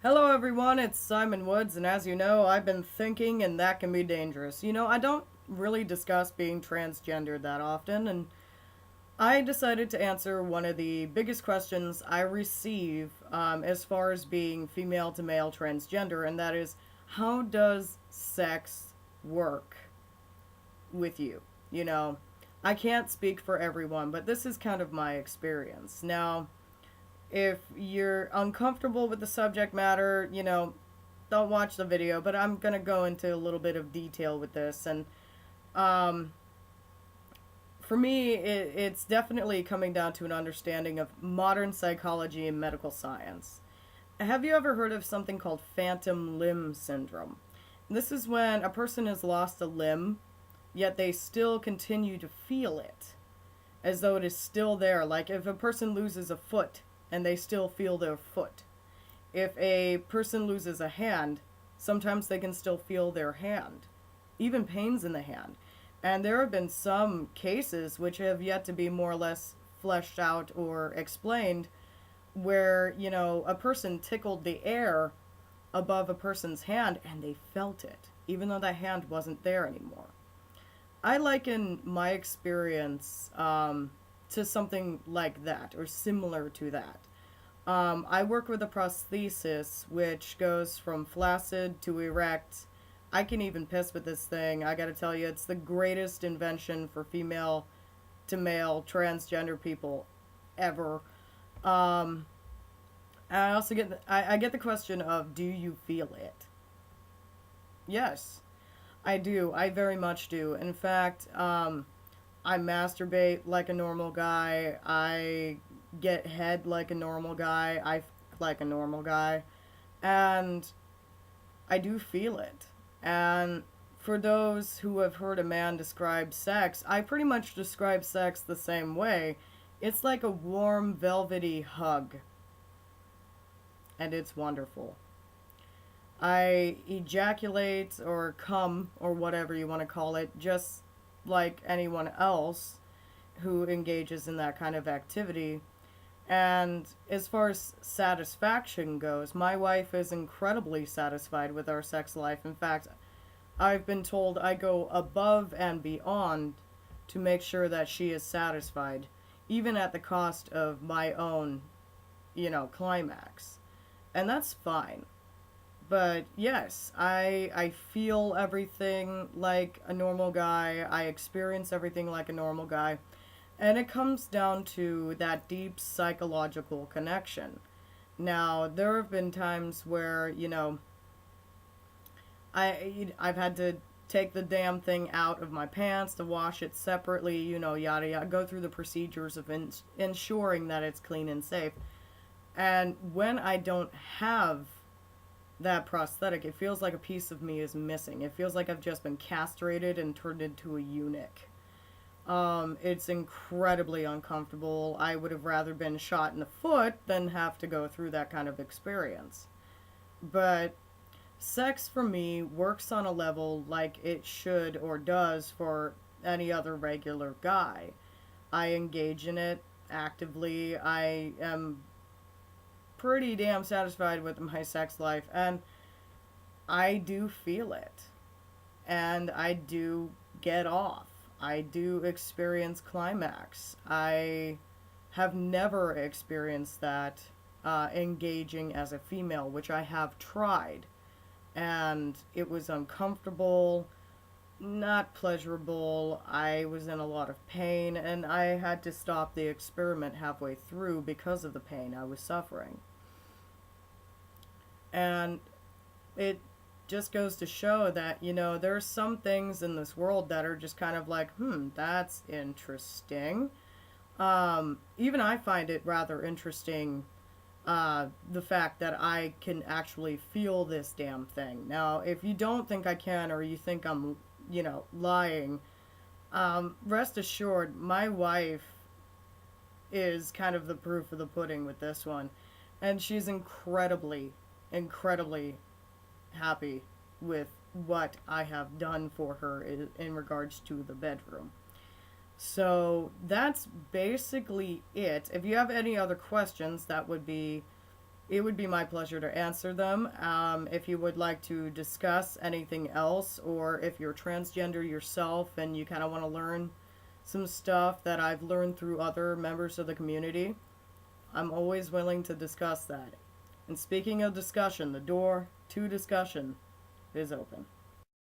Hello, everyone. It's Simon Woods, and as you know, I've been thinking, and that can be dangerous. I don't really discuss being transgender that often, and I decided to answer one of the biggest questions I receive as far as being female to male transgender, and that is, how does sex work with you? You know, I can't speak for everyone, but this is kind of my experience. Now, if you're uncomfortable with the subject matter, don't watch the video, but I'm going to go into a little bit of detail with this. And um, for me, it's definitely coming down to an understanding of modern psychology and medical science. Have you ever heard of something called phantom limb syndrome? This is when a person has lost a limb, yet they still continue to feel it as though it is still there. Like if a person loses a foot and they still feel their foot. If a person loses a hand, sometimes they can still feel their hand, even pains in the hand. And there have been some cases which have yet to be more or less fleshed out or explained where, a person tickled the air above a person's hand and they felt it, even though the hand wasn't there anymore. I liken my experience to something like that or similar to that. I work with a prosthesis which goes from flaccid to erect. I can even piss with this thing. I gotta tell you, it's the greatest invention for female to male transgender people ever. Um, I also I get the question of, do you feel it? Yes, I do. I very much do. In fact, I masturbate like a normal guy. I get head like a normal guy. I like a normal guy. And I do feel it. And for those who have heard a man describe sex, I pretty much describe sex the same way. It's like a warm, velvety hug. And it's wonderful. I ejaculate or come, or whatever you want to call it, just like anyone else who engages in that kind of activity. And as far as satisfaction goes, my wife is incredibly satisfied with our sex life. In fact, I've been told I go above and beyond to make sure that she is satisfied, even at the cost of my own, climax. And that's fine. But yes, I feel everything like a normal guy. I experience everything like a normal guy. And it comes down to that deep psychological connection. Now, there have been times where, I've had to take the damn thing out of my pants to wash it separately, yada yada, go through the procedures of ensuring that it's clean and safe. And when I don't have that prosthetic, it feels like a piece of me is missing. It feels like I've just been castrated and turned into a eunuch. It's incredibly uncomfortable. I would have rather been shot in the foot than have to go through that kind of experience. But sex for me works on a level like it should or does for any other regular guy. I engage in it actively. I am pretty damn satisfied with my sex life, and I do feel it. And I do get off. I do experience climax. I have never experienced that engaging as a female, which I have tried. And it was uncomfortable, not pleasurable. I was in a lot of pain, and I had to stop the experiment halfway through because of the pain I was suffering. And it just goes to show that, there's some things in this world that are just kind of like, that's interesting. Even I find it rather interesting, the fact that I can actually feel this damn thing. Now, if you don't think I can, or you think I'm, lying, rest assured, my wife is kind of the proof of the pudding with this one. And she's incredibly happy with what I have done for her in regards to the bedroom. So that's basically it. If you have any other questions, that would be it would be my pleasure to answer them. If you would like to discuss anything else, or if you're transgender yourself and you kind of want to learn some stuff that I've learned through other members of the community, I'm always willing to discuss that. And speaking of discussion, the door to discussion is open.